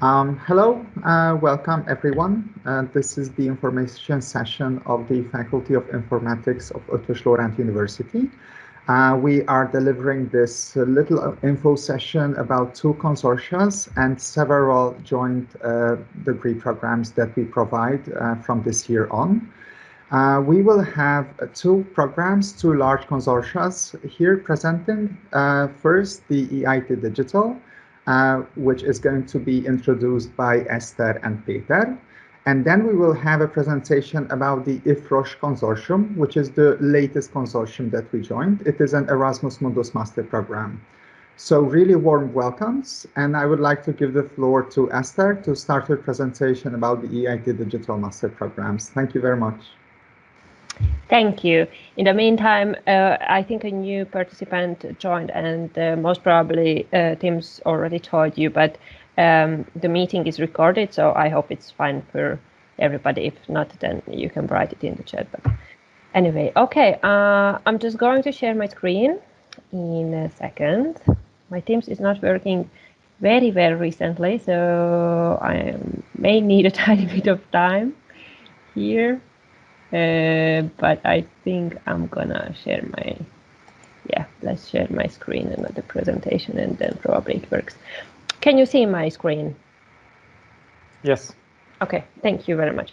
Hello, welcome everyone. This is the information session of the Faculty of Informatics of Eötvös Loránd University. We are delivering this little info session about two consortia and several joint degree programs that we provide from this year on. We will have two programs, two large consortia here presenting. First, the EIT Digital, which is going to be introduced by Esther and Peter. And then we will have a presentation about the IFRoS consortium, which is the latest consortium that we joined. It is an Erasmus Mundus master program. So really warm welcomes. And I would like to give the floor to Esther to start her presentation about the EIT Digital master programs. Thank you very much. Thank you. In the meantime, I think a new participant joined, and most probably Tim's already told you, but the meeting is recorded, so I hope it's fine for everybody. If not, then you can write it in the chat. But anyway, okay, I'm just going to share my screen in a second. My Teams is not working very well recently, so I may need a tiny bit of time here. But I think I'm gonna share my, let's share my screen and the presentation, and then probably it works. Can you see my screen? Yes. Okay, thank you very much.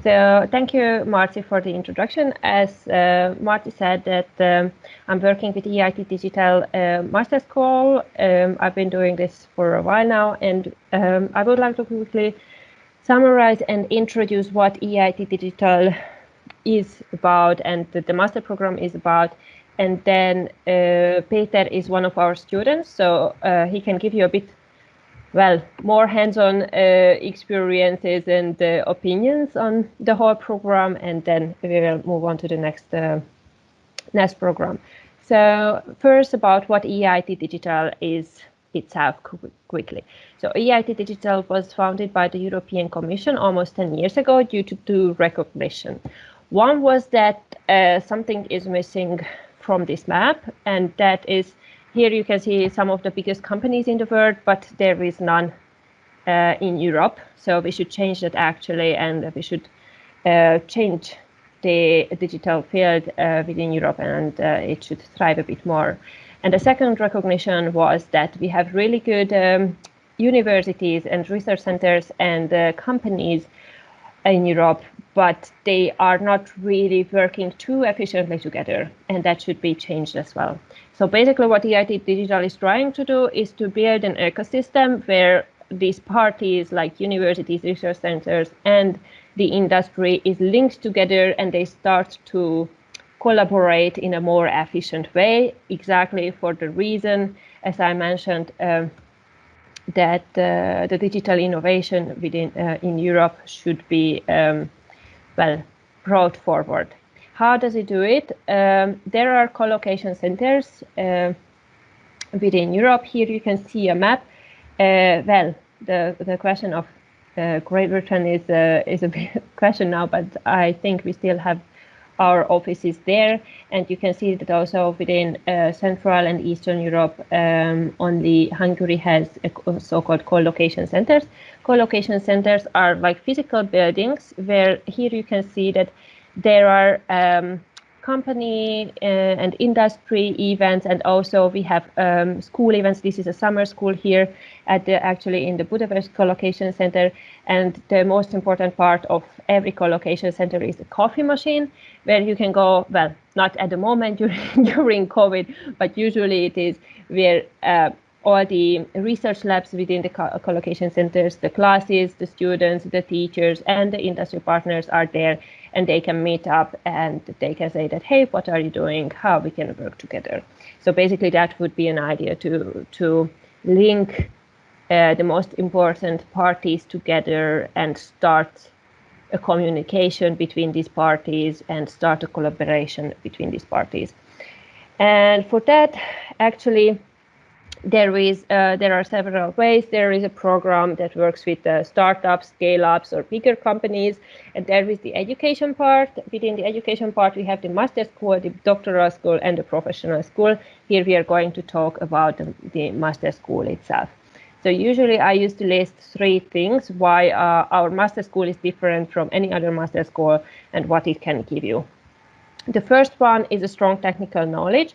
So thank you, Marty, for the introduction. As Marty said, that I'm working with EIT Digital Master School. I've been doing this for a while now, and I would like to quickly summarize and introduce what EIT Digital is about and the master program is about, and then Peter is one of our students, so he can give you a bit more hands-on experiences and opinions on the whole program, and then we will move on to the next program. So first, about what EIT Digital is itself quickly. So EIT Digital was founded by the European Commission almost 10 years ago due to two recognition. One was that something is missing from this map, and that is, here you can see some of the biggest companies in the world, but there is none in Europe. So we should change that actually, and we should change the digital field within Europe, and it should thrive a bit more. And the second recognition was that we have really good universities and research centers and companies in Europe, but they are not really working too efficiently together, and that should be changed as well. So basically what EIT Digital is trying to do is to build an ecosystem where these parties like universities, research centers, and the industry is linked together, and they start to collaborate in a more efficient way, exactly for the reason, as I mentioned, that the digital innovation within in Europe should be brought forward. How does it do it? There are co-location centers within Europe. Here you can see a map. The question of Great Britain is a big question now, but I think we still have our offices there, and you can see that also within Central and Eastern Europe, only Hungary has so-called co-location centers. Co-location centers are like physical buildings where here you can see that there are company and industry events, and also we have school events. This is a summer school here at actually in the Budapest co-location center, and the most important part of every co-location center is a coffee machine where you can go, not at the moment during COVID, but usually it is where all the research labs within the co-location centers, the classes, the students, the teachers, and the industry partners are there, and they can meet up and they can say that, hey, what are you doing? How we can work together. So basically that would be an idea to link the most important parties together and start a communication between these parties and start a collaboration between these parties. And for that, actually, there are several ways. There is a program that works with startups, scale-ups, or bigger companies, and there is the education part. Within the education part, we have the master school, the doctoral school, and the professional school. Here we are going to talk about the master school itself. So usually I used to list 3 things why our master school is different from any other master school and what it can give you. The first one is a strong technical knowledge.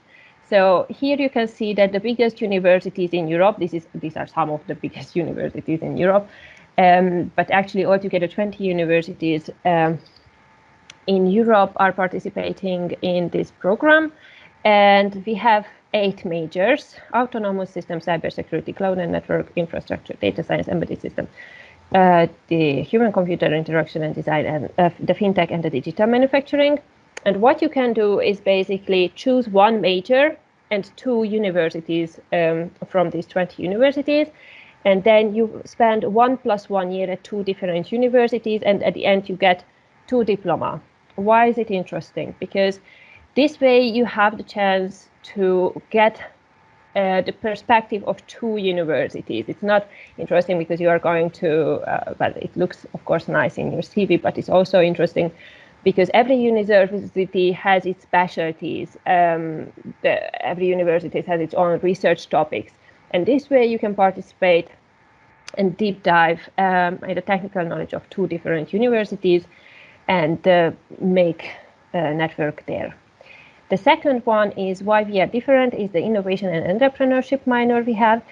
So here you can see that the biggest universities in Europe, these are some of the biggest universities in Europe, but actually altogether 20 universities in Europe are participating in this program. And we have 8 majors: autonomous systems, cybersecurity, cloud and network infrastructure, data science, embedded system, the human-computer interaction and design, and the fintech and the digital manufacturing. And what you can do is basically choose 1 major and 2 universities from these 20 universities. And then you spend 1 + 1 year at 2 different universities. And at the end, you get 2 diplomas. Why is it interesting? Because this way you have the chance to get the perspective of 2 universities. It's not interesting because you are going to, well, it looks, of course, nice in your CV, but it's also interesting because every university has its specialties. Every university has its own research topics. And this way you can participate and deep dive in the technical knowledge of 2 different universities and make a network there. The second one is why we are different is the innovation and entrepreneurship minor we have,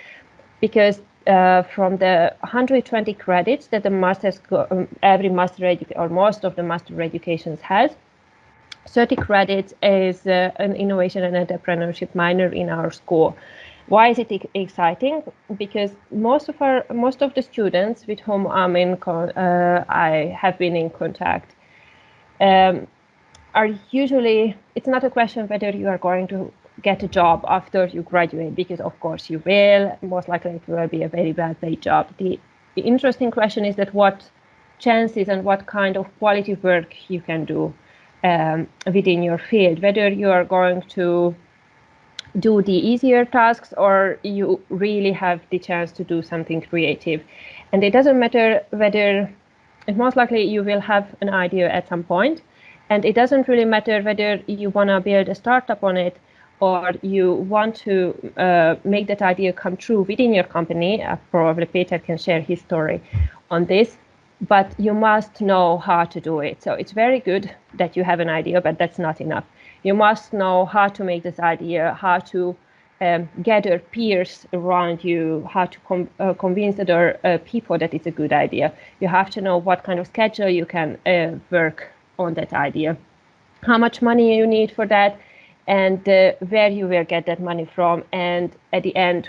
because from the 120 credits that the every master or most of the master educations has, 30 credits is an innovation and entrepreneurship minor in our school. Why is it exciting? Because most of the students with whom I have been in contact are usually, it's not a question whether you are going to get a job after you graduate, because of course you will, most likely it will be a very well paid job. The interesting question is that what chances and what kind of quality work you can do within your field, whether you are going to do the easier tasks or you really have the chance to do something creative. And it doesn't matter whether, most likely you will have an idea at some point, and it doesn't really matter whether you want to build a startup on it or you want to make that idea come true within your company. Probably Peter can share his story on this, but you must know how to do it. So it's very good that you have an idea, but that's not enough. You must know how to make this idea, how to gather peers around you, how to convince other people that it's a good idea. You have to know what kind of schedule you can work on that idea, how much money you need for that, and where you will get that money from, and at the end,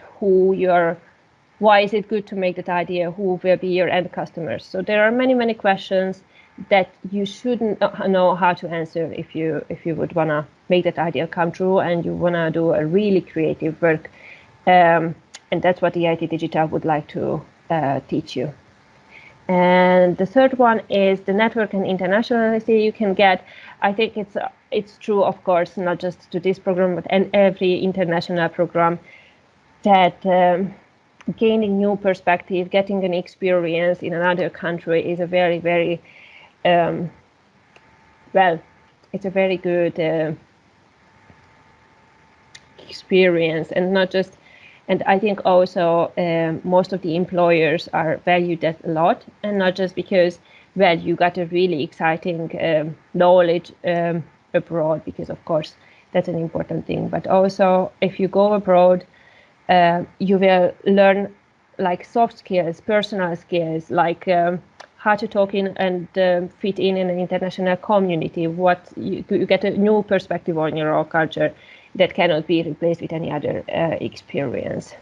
why is it good to make that idea, who will be your end customers. So there are many questions that you shouldn't know how to answer if you would want to make that idea come true and you want to do a really creative work, and that's what EIT Digital would like to teach you. And the third one is the network and internationality you can get. I think it's true, of course, not just to this program, but every international program, that gaining new perspective, getting an experience in another country is a very, very, it's a very good experience, and not just. And I think also most of the employers are valued that a lot, and not just because, well, you got a really exciting knowledge abroad, because of course that's an important thing, but also if you go abroad, you will learn like soft skills, personal skills, like how to talk in and fit in an international community. You get a new perspective on your own culture that cannot be replaced with any other experience.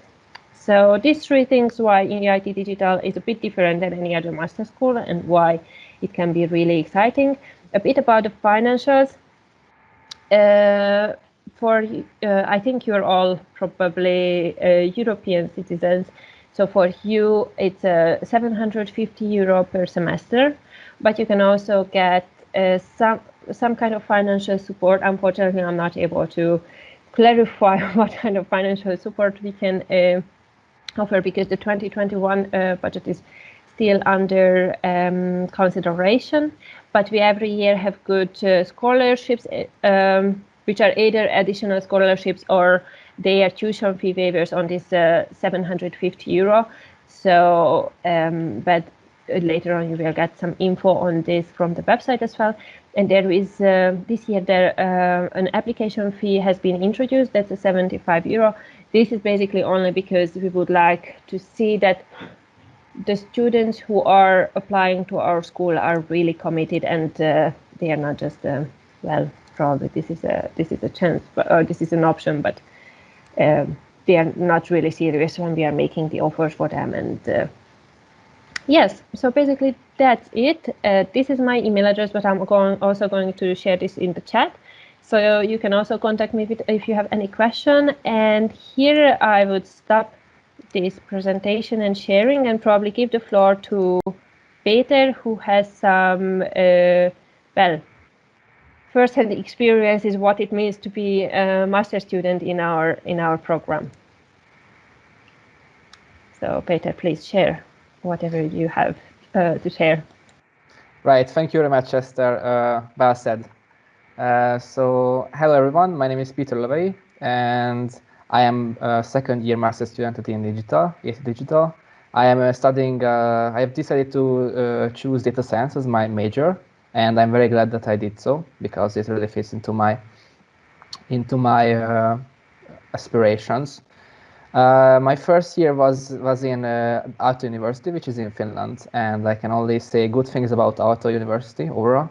So these 3 things why EIT Digital is a bit different than any other master school and why it can be really exciting. A bit about the financials. I think you're all probably European citizens. So for you, it's €750 per semester, but you can also get some kind of financial support. Unfortunately, I'm not able to clarify what kind of financial support we can offer, because the 2021 budget is still under consideration. But we every year have good scholarships, which are either additional scholarships or they are tuition fee waivers on this €750. So, but later on you will get some info on this from the website as well. And there is this year an application fee has been introduced. That's a €75. This is basically only because we would like to see that the students who are applying to our school are really committed, and they are not just well, probably this is a chance, or this is an option, but they are not really serious when we are making the offers for them. And yes, so basically that's it. This is my email address, but I'm also going to share this in the chat. So you can also contact me if you have any question. And here I would stop this presentation and sharing and probably give the floor to Peter, who has some, well, first-hand experiences what it means to be a master student in our program. So Peter, please share whatever you have to share. Right, thank you very much, Esther. Well said. So hello everyone, my name is Peter Levey, and I am a second-year master student at EIT Digital. I am studying, I have decided to choose data science as my major, and I'm very glad that I did so, because it really fits into my aspirations. My first year was in Aalto University, which is in Finland, and I can only say good things about Aalto University overall.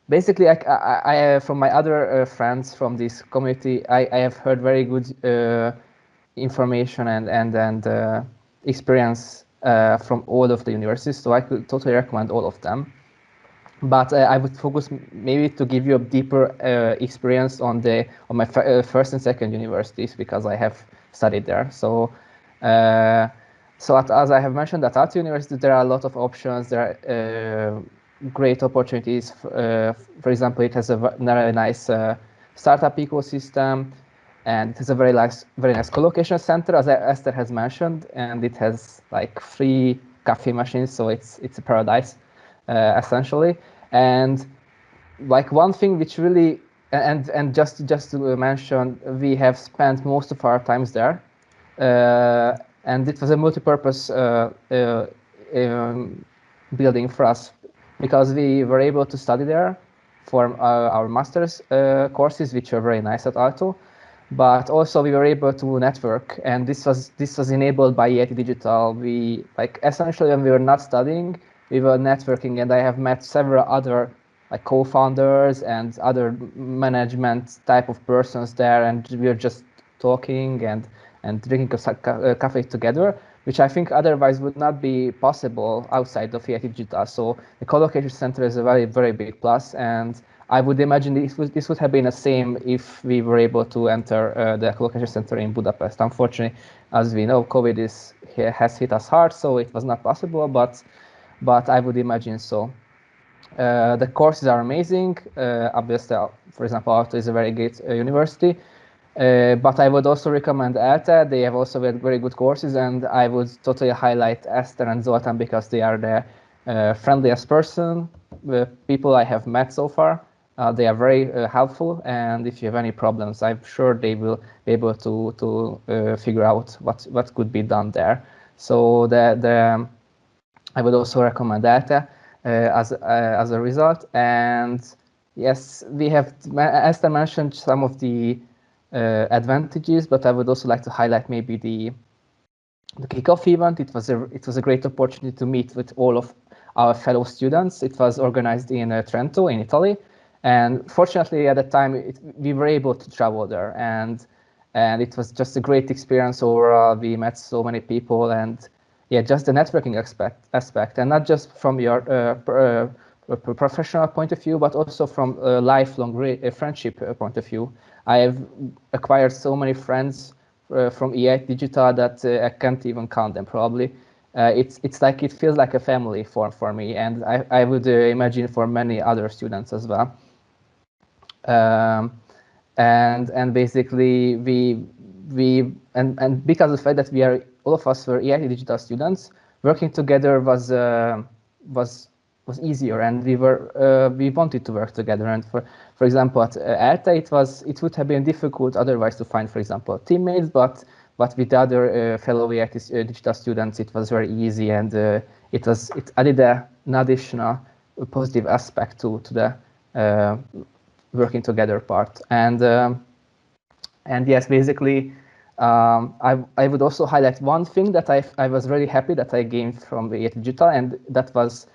Basically, I from my other friends from this community, I have heard very good information and experience from all of the universities, so I could totally recommend all of them. But I would focus maybe to give you a deeper experience on my first and second universities, because I have studied there. So, as I have mentioned, at Aalto University there are a lot of options. There are great opportunities. For example, it has a very nice startup ecosystem, and it has a very nice co-location center, as Esther has mentioned, and it has like free coffee machines, so it's a paradise. Essentially, and like one thing which really and just to mention, we have spent most of our times there, and it was a multi-purpose building for us, because we were able to study there for our master's courses, which were very nice at Aalto, but also we were able to network, and this was enabled by EIT Digital. We essentially, when we were not studying, we were networking, and I have met several other co-founders and other management type of persons there, and we were just talking and drinking a coffee together, which I think otherwise would not be possible outside of EIT Digital. So the co-location center is a very, very big plus, and I would imagine this would have been the same if we were able to enter the co-location center in Budapest. Unfortunately, as we know, COVID has hit us hard, so it was not possible, but I would imagine so. The courses are amazing. Obviously, for example, Aalto is a very great university, but I would also recommend ELTE. They have also very good courses, and I would totally highlight Esther and Zoltan, because they are the friendliest people I have met so far. They are very helpful, and if you have any problems, I'm sure they will be able to figure out what could be done there. So I would also recommend ELTE as a result. And yes, we have, Esther mentioned some of the advantages, but I would also like to highlight maybe the kickoff event. It was a great opportunity to meet with all of our fellow students. It was organized in Trento, in Italy, and fortunately at the time we were able to travel there, and it was just a great experience overall. We met so many people, and yeah, just the networking aspect, and not just from your professional point of view, but also from a lifelong friendship point of view. I have acquired so many friends from EIT Digital that I can't even count them, probably. It's like, it feels like a family for me, and I would imagine for many other students as well. And basically and because of the fact that all of us were EIT Digital students, working together was easier, and we wanted to work together. And for example, at ELTE, it would have been difficult otherwise to find, for example, teammates, but but with the other fellow EIT digital students, it was very easy, and it added an additional positive aspect to the working together part. And yes, basically, I would also highlight one thing that I was really happy that I gained from the EIT Digital, and that was,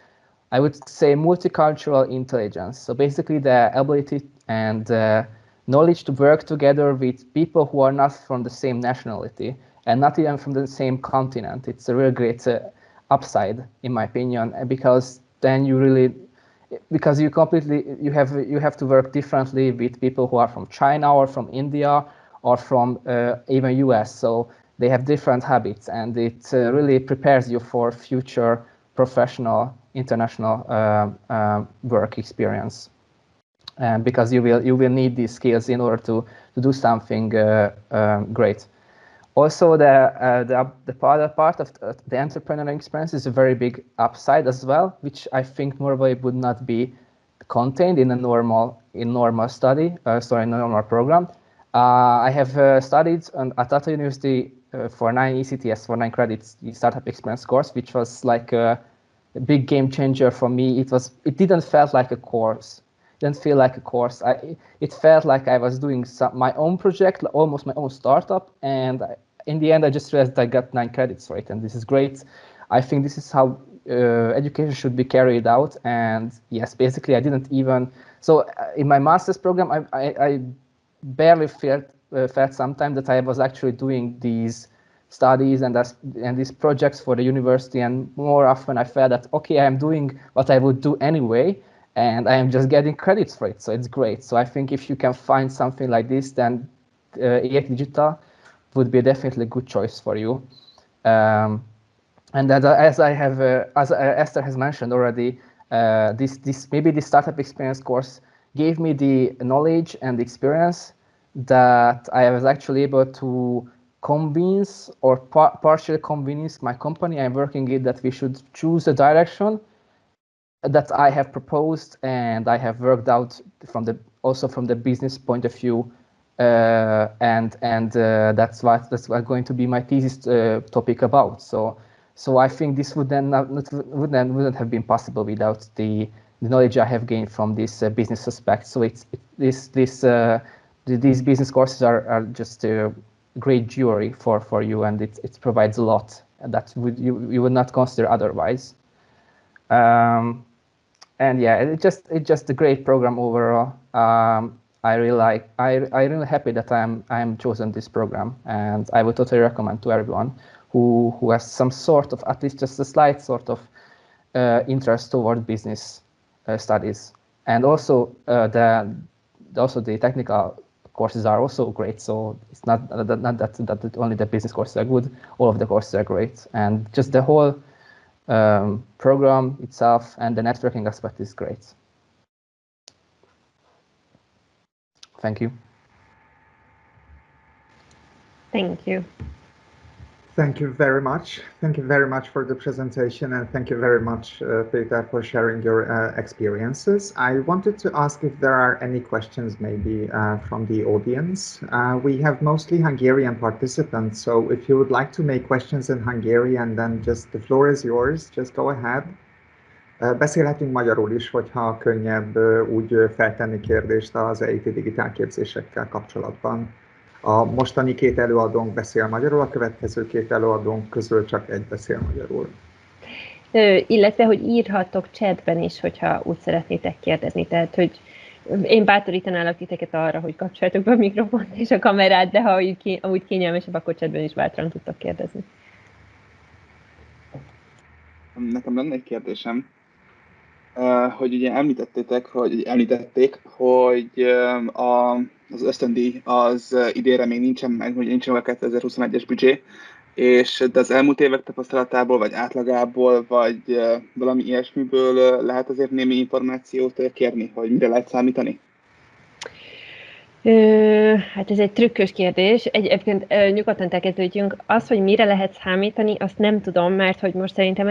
I would say, multicultural intelligence. So basically the ability and knowledge to work together with people who are not from the same nationality and not even from the same continent. It's a real great upside, in my opinion, because then you really, because you have to work differently with people who are from China or from India or from even US. So they have different habits, and it really prepares you for future professional international work experience. Because you will need these skills in order to do something great. Also, the other part of the entrepreneurial experience is a very big upside as well, which I think normally would not be contained in a normal normal program. I have studied at Tata University for 9 ECTS, for 9 credits, the startup experience course, which was like a big game changer for me. It didn't felt like a course. Didn't feel like a course. It felt like I was doing my own project, almost my own startup, and in the end I just realized I got 9 credits for it, and this is great. I think this is how education should be carried out. And yes, basically I didn't even, so in my master's program I barely felt sometimes that I was actually doing these studies and these projects for the university, and more often I felt that, okay, I am doing what I would do anyway, and I am just getting credits for it, so it's great. So I think if you can find something like this, then EIT Digital would be definitely a good choice for you. And that, as Esther has mentioned already, maybe the startup experience course gave me the knowledge and the experience that I was actually able to convince or partially convince my company I'm working in that we should choose a direction that I have proposed and I have worked out also from the business point of view, and that's what going to be my thesis topic about. So I think this wouldn't have been possible without the knowledge I have gained from this business aspect. So these business courses are just a great jewelry for you, and it provides a lot that you would not consider otherwise. And yeah, it's just a great program overall. I'm really happy that I'm chosen this program, and I would totally recommend to everyone who has some sort of, at least just a slight sort of interest toward business studies. And also the technical courses are also great. So it's not that only the business courses are good. All of the courses are great, and just the whole program itself and the networking aspect is great. Thank you. Thank you. Thank you very much. Thank you very much for the presentation, and thank you very much, Peter, for sharing your experiences. I wanted to ask if there are any questions maybe from the audience. We have mostly Hungarian participants, so if you would like to make questions in Hungarian, then just the floor is yours, just go ahead. Beszélhetünk magyarul is, hogyha könnyebb úgy feltenni kérdést az EIT Digital képzésekkel kapcsolatban. A mostani 2 előadónk beszél magyarul, a következő 2 előadónk közül csak egy beszél magyarul. Illetve, hogy írhattok chatben is, hogyha úgy szeretnétek kérdezni. Tehát, hogy én bátorítanálak titeket arra, hogy kapcsoljátok be a mikrofont és a kamerát, de ha úgy kényelmesebb, akkor chatben is bátran tudtok kérdezni. Nekem lenne egy kérdésem, hogy ugye említették, hogy az ösztöndíj az idénre még nincsen meg, hogy nincsen meg a 2021-es büdzsé, de az elmúlt évek tapasztalatából, vagy átlagából, vagy valami ilyesmiből lehet azért némi információt kérni, hogy mire lehet számítani? Hát ez egy trükkös kérdés. Egyébként nyugodtan elkezdődjünk. Az, hogy mire lehet számítani, azt nem tudom, mert hogy most szerintem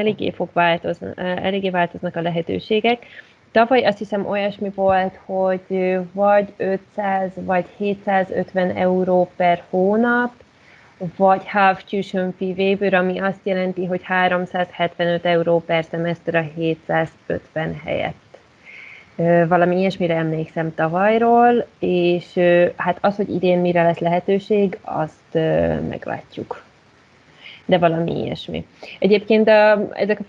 eléggé változnak a lehetőségek. Tavaly azt hiszem olyasmi volt, hogy vagy 500 vagy 750 euró per hónap, vagy half tuition fee waiver, ami azt jelenti, hogy 375 euró per szemeszter a 750 helyett. Valami ilyesmire emlékszem tavalyról, és hát az, hogy idén mire lesz lehetőség, azt meglátjuk. De valami ilyesmi. Egyébként ezek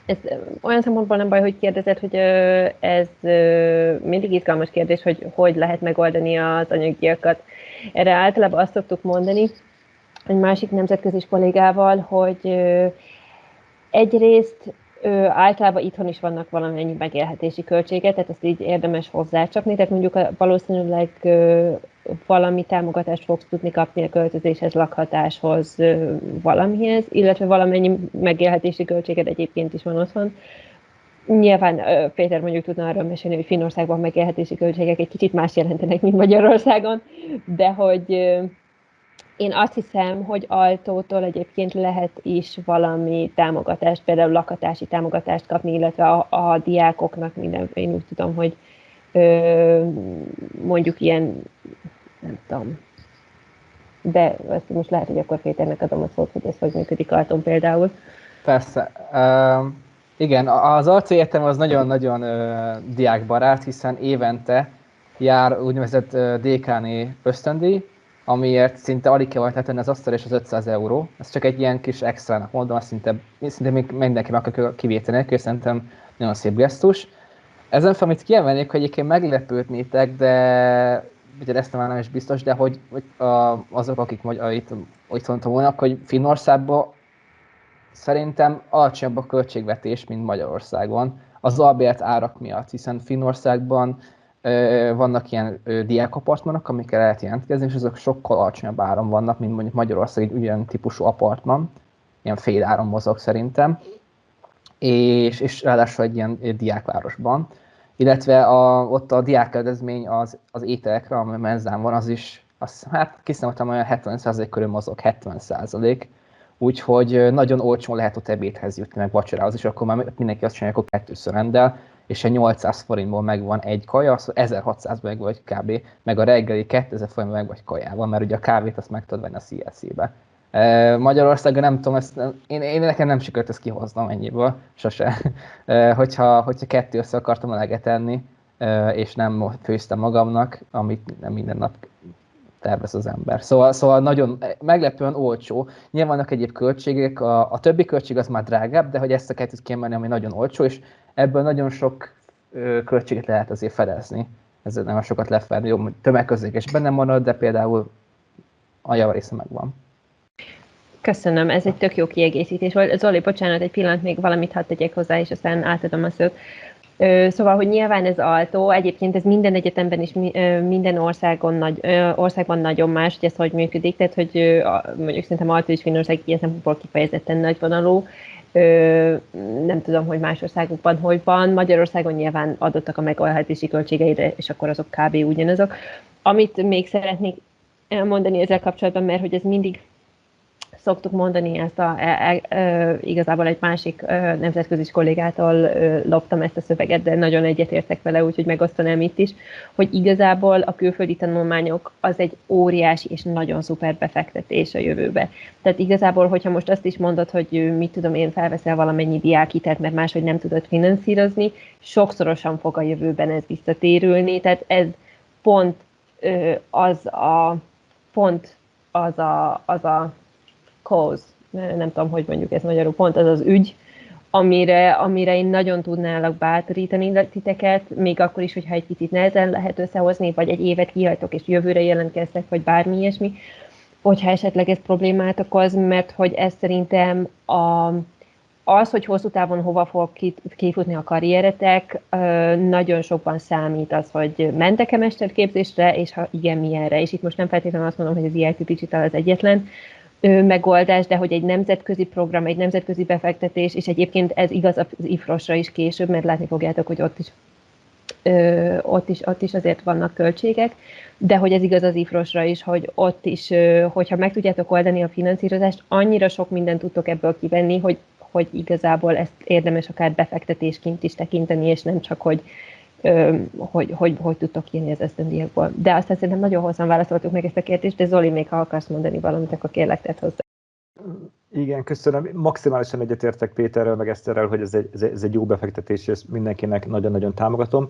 ez olyan szempontból nem baj, hogy kérdezed, hogy ez mindig izgalmas kérdés, hogy lehet megoldani az anyagiakat. Erre általában azt szoktuk mondani egy másik nemzetközi kollégával, hogy egyrészt általában itthon is vannak valamennyi megélhetési költségek, tehát ezt így érdemes hozzácsapni, tehát mondjuk valószínűleg valami támogatást fogsz tudni kapni a költözéshez, lakhatáshoz, valamihez, illetve valamennyi megélhetési költséged egyébként is van otthon. Nyilván Péter mondjuk tudna arról mesélni, hogy Finnországban megélhetési költségek egy kicsit más jelentenek, mint Magyarországon, de hogy én azt hiszem, hogy Altótól egyébként lehet is valami támogatást, például lakhatási támogatást kapni, illetve a diákoknak minden, én úgy tudom, hogy mondjuk ilyen, nem tudom, de azt most lehet, hogy akkor Péternek adom a szót, hogy ez hogy működik Alton például. Persze. Igen, az ELTE Egyetem az nagyon-nagyon diákbarát, hiszen évente jár úgynevezett DKN ösztöndíj, amiért szinte alig kell tenni az asztal és az 500 euró. Ez csak egy ilyen kis extrának mondom, azt szinte még mindenki meg akar kivéteni nélkül, szerintem nagyon szép gesztus. Ezen fel, amit kiemelnék, hogy egyébként meglepődnétek, de ugye ezt már nem is biztos, de hogy azok, akik itt vannak, hogy Finnországban szerintem alacsonyabb a költségvetés, mint Magyarországon, az albért árak miatt, hiszen Finnországban vannak ilyen diákapartmanok, amikkel lehet jelentkezni, és azok sokkal alacsonyabb áron vannak, mint mondjuk Magyarország egy ugyan típusú apartman, ilyen fél áron mozog szerintem, és ráadásul egy ilyen diákvárosban. Illetve ott a diákkedvezmény az ételekre, ami menzán van, az is, hát kiszámoltam, olyan 70% körül mozog, 70%. Úgyhogy nagyon olcsón lehet ott ebédhez jutni, meg vacsorához, és akkor már mindenki azt csinálja, akkor kettőször rendel, és a 800 forintból megvan egy kaja, szóval 1600 meg vagy kb. Meg a reggeli 2000 forintból meg vagy kajával, mert ugye a kávét azt meg tudod venni a CLC-be. Magyarországon nem tudom, én nekem nem sikerült ezt kihoznom ennyiből, sose. Hogyha kettő össze akartam eleget enni, és nem főztem magamnak, amit nem minden nap tervez az ember. Szóval nagyon meglepően olcsó. Nyilván vannak egyéb költségek, a többi költség az már drágább, de hogy ezt a kettőt kiemelni, ami nagyon olcsó, és ebből nagyon sok költséget lehet azért fedezni. Ezzel nem sokat lefedni. Jó, tömegközlekedés benne marad, de például a javarésze megvan. Köszönöm, ez egy tök jó kiegészítés volt. Zoli, bocsánat, egy pillanat, még valamit hadd tegyek hozzá, és aztán átadom a szót. Szóval, hogy nyilván ez Alto, egyébként ez minden egyetemben is, minden országban nagyon más, hogy ez hogy működik, tehát hogy mondjuk szerintem Alto és Finnország ilyen szempontból kifejezetten nagyvonalú. Nem tudom, hogy más országokban hogy van. Magyarországon nyilván adottak a megoldási költségeire, és akkor azok kb. Ugyanazok. Amit még szeretnék elmondani ezzel kapcsolatban, mert hogy ez mindig szoktuk mondani, ezt igazából egy másik nemzetközi kollégától loptam ezt a szöveget, de nagyon egyetértek vele, úgyhogy megosztanám itt is, hogy igazából a külföldi tanulmányok az egy óriási és nagyon szuper befektetés a jövőbe. Tehát igazából, hogyha most azt is mondod, hogy mit tudom én, felveszel valamennyi diákhitelt, mert máshogy nem tudod finanszírozni, sokszorosan fog a jövőben ez visszatérülni, tehát ez pont az a cause, nem tudom, hogy mondjuk ez magyarul, pont az az ügy, amire én nagyon tudnálak bátorítani titeket, még akkor is, hogyha egy picit nehezen lehet összehozni, vagy egy évet kihagytok, és jövőre jelentkeztek, vagy bármi ilyesmi, hogyha esetleg ez problémát okoz, mert hogy ez szerintem az, hogy hosszú távon hova fog kifutni a karrieretek, nagyon sokban számít az, hogy mentek-e mesterképzésre, és ha igen, milyenre. És itt most nem feltétlenül azt mondom, hogy az EIT Digital az egyetlen megoldás, de hogy egy nemzetközi program, egy nemzetközi befektetés, és egyébként ez igaz az IFRoS-ra is később, mert látni fogjátok, hogy ott is azért vannak költségek, de hogy ez igaz az IFRoS-ra is, hogy ott is, hogyha meg tudjátok oldani a finanszírozást, annyira sok mindent tudtok ebből kivenni, hogy igazából ezt érdemes akár befektetésként is tekinteni, és nem csak, hogy hogy tudtok írni az ösztöndíjakból. De aztán szerintem nagyon hosszan válaszoltuk meg ezt a kérdést, de Zoli, még ha akarsz mondani valamit, akkor kérlek tedd hozzá. Igen, köszönöm. Maximálisan egyetértek Péterrel, meg Eszterrel, hogy ez egy jó befektetés, és mindenkinek nagyon-nagyon támogatom.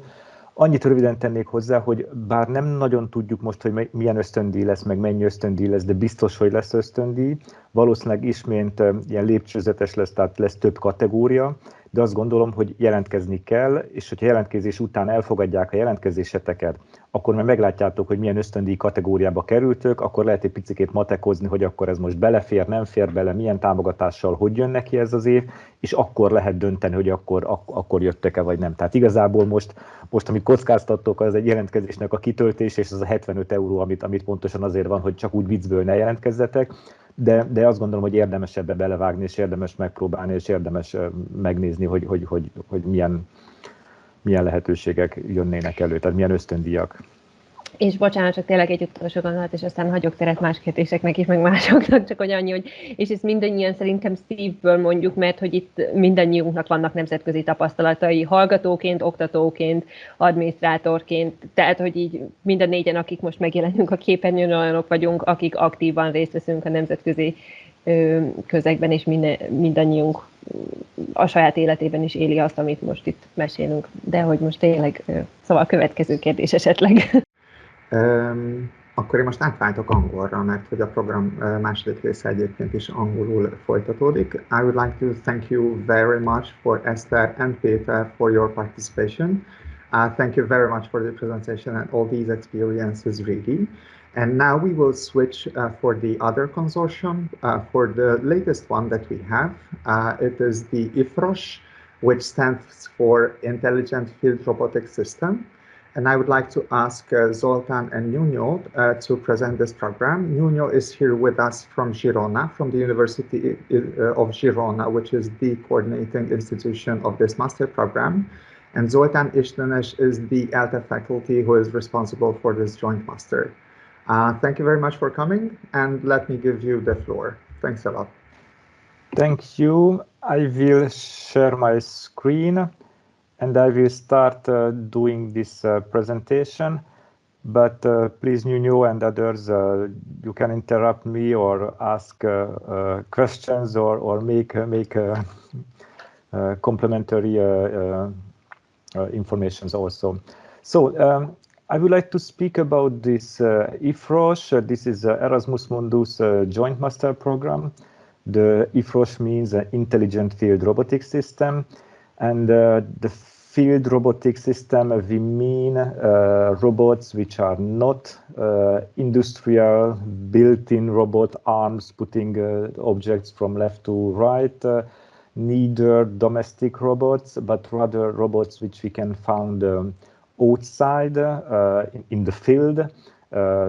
Annyit röviden tennék hozzá, hogy bár nem nagyon tudjuk most, hogy milyen ösztöndíj lesz, meg mennyi ösztöndíj lesz, de biztos, hogy lesz ösztöndíj. Valószínűleg ismét ilyen lépcsőzetes lesz, tehát lesz több kategória, de azt gondolom, hogy jelentkezni kell, és hogyha jelentkezés után elfogadják a jelentkezéseteket, akkor már meglátjátok, hogy milyen ösztöndíj kategóriába kerültök, akkor lehet egy picikét matekozni, hogy akkor ez most belefér, nem fér bele, milyen támogatással, hogy jön neki ez az év, és akkor lehet dönteni, hogy akkor jöttek-e vagy nem. Tehát igazából most amit kockáztattok, az egy jelentkezésnek a kitöltés, és az a 75 euró, amit pontosan azért van, hogy csak úgy viccből ne jelentkezzetek, de azt gondolom, hogy érdemes ebbe belevágni, és érdemes megpróbálni, és érdemes megnézni, hogy milyen lehetőségek jönnének elő, tehát milyen ösztöndíjak. És bocsánat, csak tényleg egy utolsó gondolat, és aztán hagyok teret más kérdéseknek is, meg másoknak, csak hogy annyi, és ezt mindannyian szerintem szívből mondjuk, mert hogy itt mindannyiunknak vannak nemzetközi tapasztalatai, hallgatóként, oktatóként, adminisztrátorként, tehát hogy így mind a négyen, akik most megjelenünk a képernyőn, olyanok vagyunk, akik aktívan részt veszünk a nemzetközi közegben, és mindannyiunk a saját életében is éli azt, amit most itt mesélünk. De hogy most tényleg, szóval a következő kérdés esetleg. Akkor én most átváltok angolra, mert hogy a program második része egyébként is angolul folytatódik. I would like to thank you very much for Esther and Peter for your participation. Thank you very much for the presentation and all these experiences really. And now we will switch for the other consortium, for the latest one that we have. It is the IFRoS, which stands for Intelligent Field Robotic System. And I would like to ask Zoltán and Nuno to present this program. Nuno is here with us from Girona, from the University of Girona, which is the coordinating institution of this master program. And Zoltán Istenes is the ELTE faculty who is responsible for this joint master. Thank you very much for coming, and let me give you the floor. Thanks a lot. Thank you. I will share my screen, and I will start doing this presentation. But please, Nuno and others, you can interrupt me or ask questions or make complementary informations also. So I would like to speak about this IFRoS. This is Erasmus Mundus joint master program. The IFRoS means Intelligent Field Robotic System, and the Field Robotic System, we mean robots which are not industrial, built-in robot arms putting objects from left to right, neither domestic robots, but rather robots which we can find outside in the field,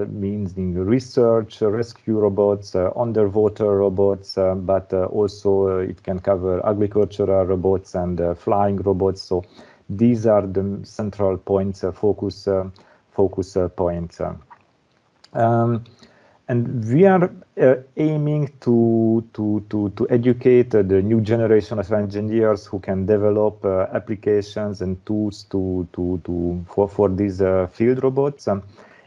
means in research, rescue robots, underwater robots, but also it can cover agricultural robots and flying robots. So these are the central points, focus points. And we are aiming to educate the new generation of engineers who can develop applications and tools for these field robots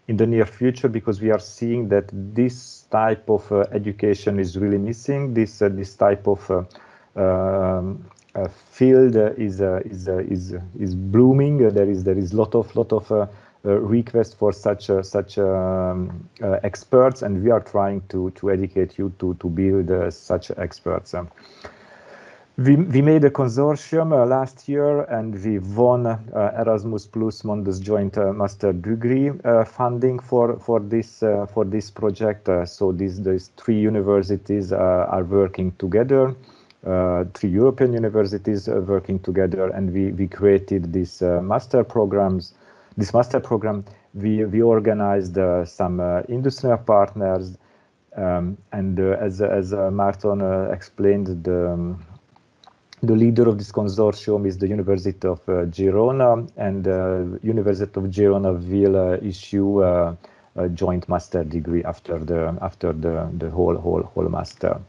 in the near future, because we are seeing that this type of education is really missing. This type of field is blooming. There is lot of request for such experts, and we are trying to educate you to build such experts. We made a consortium last year, and we won Erasmus plus Mundus joint master degree funding for this project. So these three universities are working together. 3 European universities are working together, and we created this master program. We organized some industrial partners, and as Martin explained, the leader of this consortium is the University of Girona, and University of Girona will issue a joint master degree after the whole master.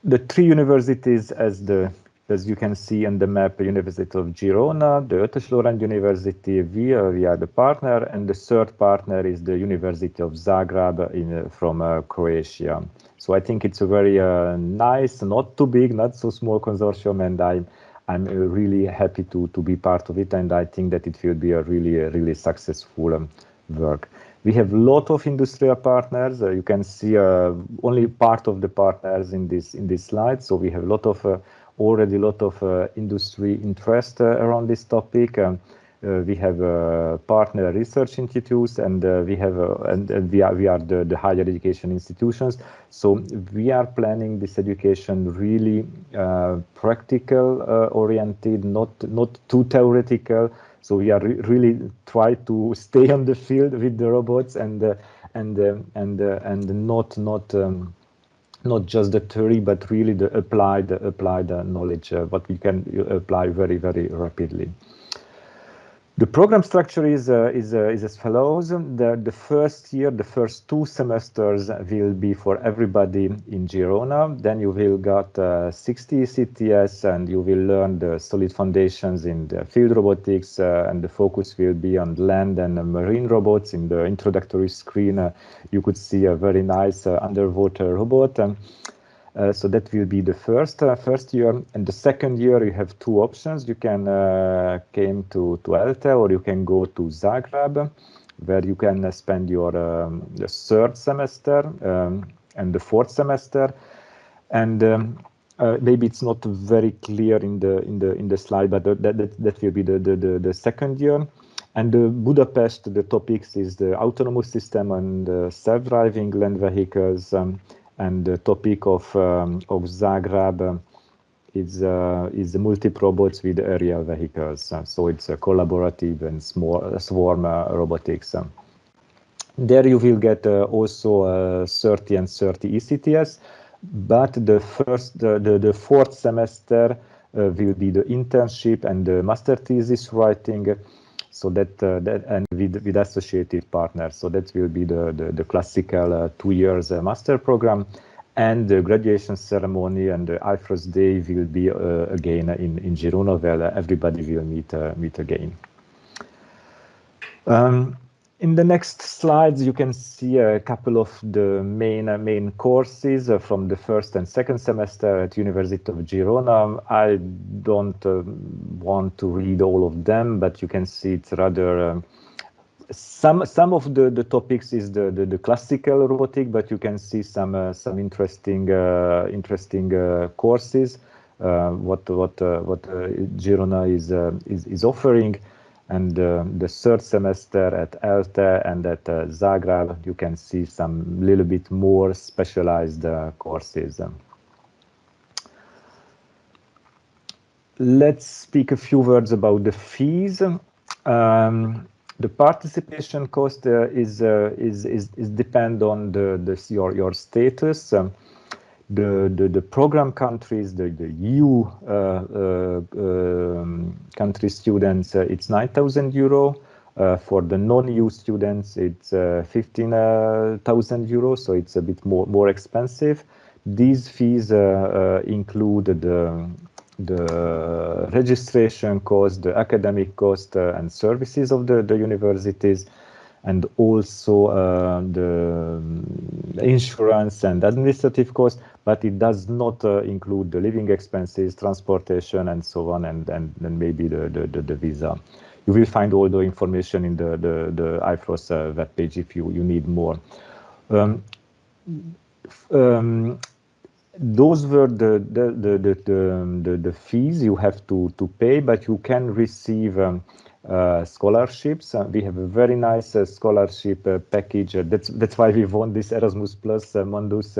The 3 universities, as the As you can see on the map, University of Girona, the Ötös Loránd University, we are the partner, and the third partner is the University of Zágráb from Croatia. So I think it's a very nice, not too big, not so small consortium, and I'm really happy to be part of it, and I think that it will be a really successful work. We have a lot of industrial partners. You can see only part of the partners in this slide. So we have already a lot of industry interest around this topic. We have partner research institutes, and we are the higher education institutions. So we are planning this education really practical oriented, not too theoretical. So we are really try to stay on the field with the robots and not just the theory, but really the applied knowledge, what we can apply very rapidly. The program structure is as follows. The first year, the first 2 semesters will be for everybody in Girona. Then you will get 60 CTS, and you will learn the solid foundations in the field robotics, and the focus will be on land and marine robots. In the introductory screen, you could see a very nice underwater robot. So that will be the first year, and the second year you have 2 options. You can came to ELTE, or you can go to Zágráb, where you can spend your the 3rd semester and the 4th semester. And maybe it's not very clear in the slide, but that will be the second year. And Budapest, the topics is the autonomous system and self-driving land vehicles. And the topic of Zágráb is the multi-robots with aerial vehicles. So it's a collaborative and swarm robotics. There you will get also 30 and 30 ECTS, but the 4th semester will be the internship and the master thesis writing. So that and with associated partners. So that will be the classical 2 years master program, and the graduation ceremony and the IFRoS day will be again in Girona, where everybody will meet again. In the next slides, you can see a couple of the main courses from the 1st and 2nd semester at University of Girona. I don't want to read all of them, but you can see it's rather some of the topics is the classical robotic, but you can see some interesting courses what Girona is offering. And the 3rd semester at ELTE and at Zágráb, you can see some little bit more specialized courses. Let's speak a few words about the fees. The participation cost is depend on your status. The program countries, the EU country students, it's 9,000 euro. For the non-EU students, it's 15,000 euro, so it's a bit more expensive. These fees include the registration cost, the academic cost, and services of the universities, and also the insurance and administrative costs, but it does not include the living expenses, transportation, and so on, and maybe the visa. You will find all the information in the IFRoS webpage if you need more. Those were the fees you have to pay, but you can receive scholarships. We have a very nice scholarship package. That's why we won this Erasmus Mundus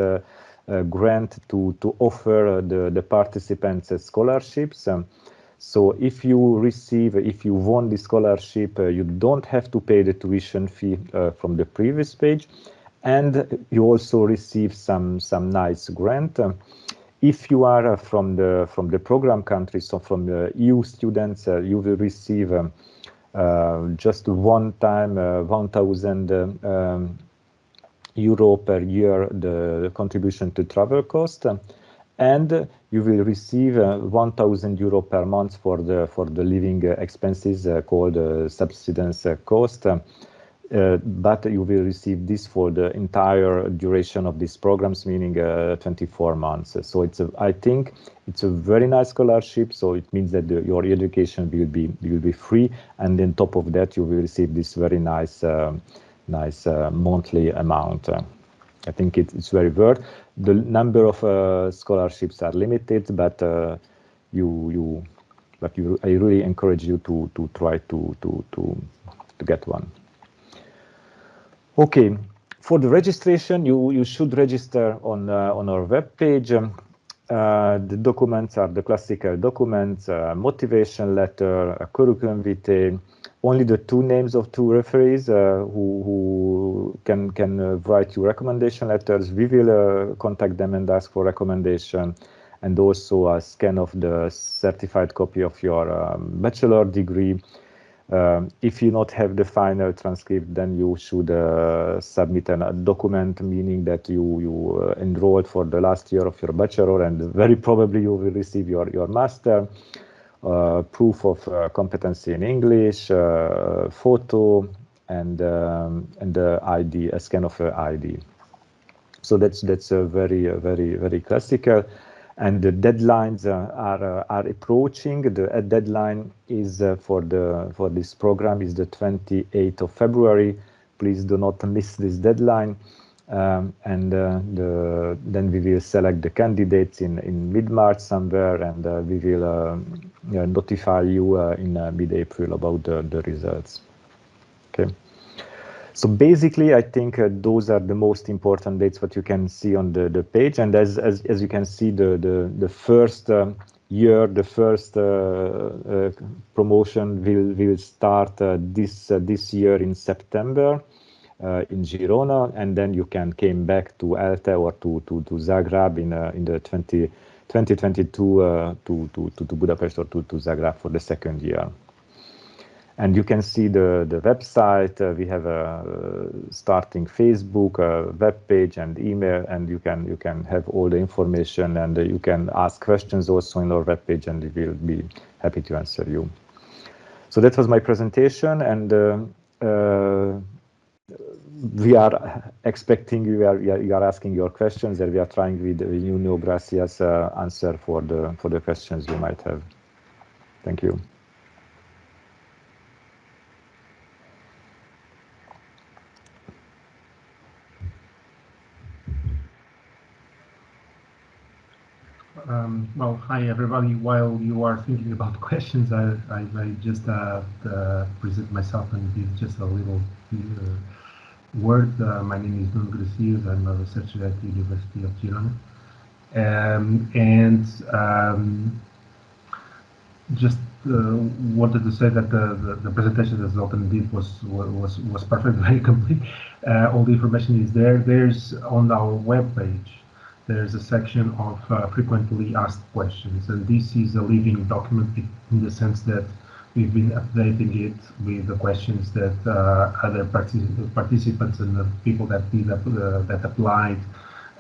grant to offer the participants scholarships. So if you won the scholarship, you don't have to pay the tuition fee from the previous page, and you also receive some nice grant. If you are from the program countries, so from the EU students, you will receive just one time 1,000 euro per year the contribution to travel cost, and you will receive 1,000 euro per month for the living expenses called subsistence cost. But you will receive this for the entire duration of these programs, meaning 24 months. So I think it's a very nice scholarship. So it means that your education will be free, and on top of that, you will receive this very nice monthly amount. I think it's very worth. The number of scholarships are limited, but I really encourage you to try to get one. Okay, for the registration, you should register on our webpage. The documents are the classical documents: motivation letter, a curriculum vitae. Only the 2 names of 2 referees who can write you recommendation letters. We will contact them and ask for recommendation, and also a scan of the certified copy of your bachelor degree. If you not have the final transcript, then you should submit a document meaning that you enrolled for the last year of your bachelor, and very probably you will receive your master. Proof of competency in English, photo, and the ID, a scan of ID. So that's a very classical. And the deadlines are approaching. The deadline is for this program is the 28th of February. Please do not miss this deadline. Then we will select the candidates in mid-March somewhere, and we will notify you in mid-April about the results. Okay. So basically, I think those are the most important dates what you can see on the page. And as you can see, the first year, the first promotion will start this year in September in Girona, and then you can came back to ELTE or to Zágráb in the 2022 to Budapest or to Zágráb for the second year. And you can see the website. We have a starting Facebook, a web page, and email, and you can have all the information, and you can ask questions also in our web page, and we will be happy to answer you. So that was my presentation, and we are expecting you are asking your questions, and we are trying with Gracias answer for the questions you might have. Thank you. Well, hi everybody. While you are thinking about questions, I just present myself and give just a little word. My name is Nuno Gracias. I'm a researcher at the University of Girona, just wanted to say that the presentation that Zoltan did was perfect, very complete. All the information is there. There's on our web page. There's a section of frequently asked questions, and this is a living document in the sense that we've been updating it with the questions that other participants and the people that applied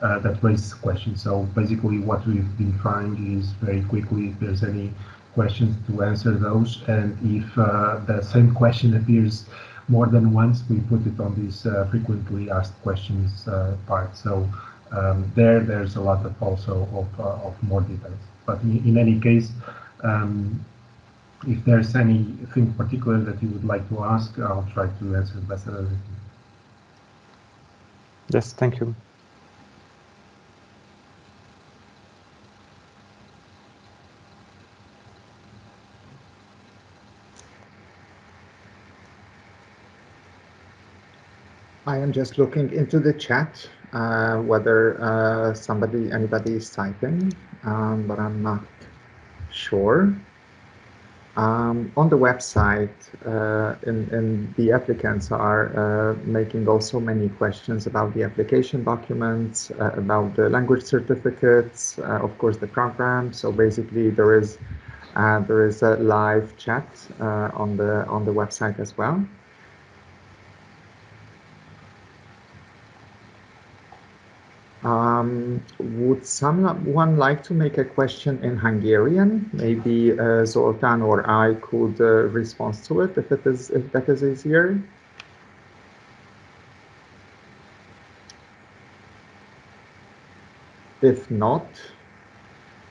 that raised questions. So basically, what we've been trying is very quickly, if there's any questions, to answer those, and if the same question appears more than once, we put it on this frequently asked questions part. So. There's a lot of more details, but in any case, if there's anything particular that you would like to ask, I'll try to answer the best of everything. Yes, thank you. I am just looking into the chat. Whether anybody is typing, but I'm not sure. On the website, in the applicants are making also many questions about the application documents, about the language certificates, of course the program. So basically there is a live chat on the website as well. Would someone like to make a question in Hungarian? Maybe Zoltán or I could respond to it if that is easier. If not,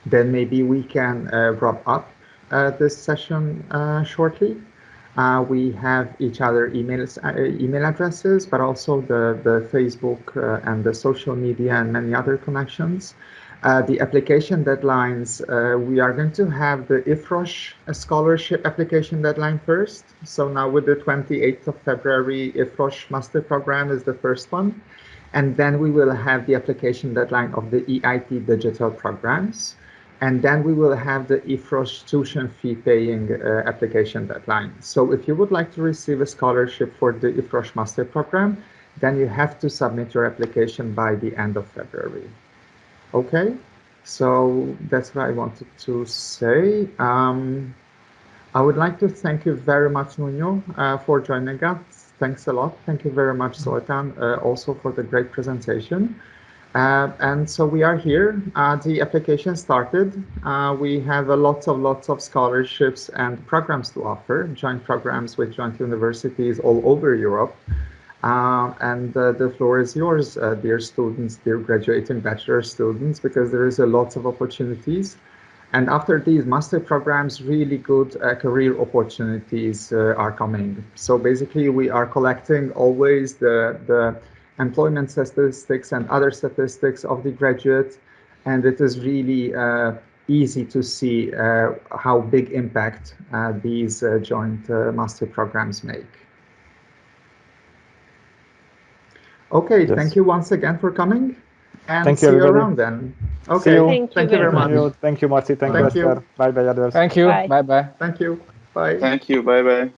then maybe we can wrap up this session shortly. We have each other email addresses, but also the Facebook and the social media and many other connections. The application deadlines, we are going to have the IFRoS scholarship application deadline first. So now with the 28th of February, IFRoS master program is the first one. And then we will have the application deadline of the EIT Digital programs. And then we will have the IFRoS tuition fee paying application deadline. So if you would like to receive a scholarship for the IFRoS master program, then you have to submit your application by the end of February. Okay, so that's what I wanted to say. I would like to thank you very much, Nuno, for joining us. Thanks a lot. Thank you very much, Zoltán, also for the great presentation. And so we are here. The application started. We have lots of scholarships and programs to offer, joint programs with joint universities all over Europe. And the floor is yours, dear students, dear graduating bachelor students, because there is a lot of opportunities. And after these master programs, really good career opportunities are coming. So basically, we are collecting always the employment statistics and other statistics of the graduate, and it is really easy to see how big impact these joint master programs make. Okay, yes. Thank you once again for coming, and thank see you around then. Okay, thank you very much. Thank you, Marty. Thank you, Esther. Bye bye, others. Thank you. Bye bye. Thank you. Bye. Thank you. Bye bye.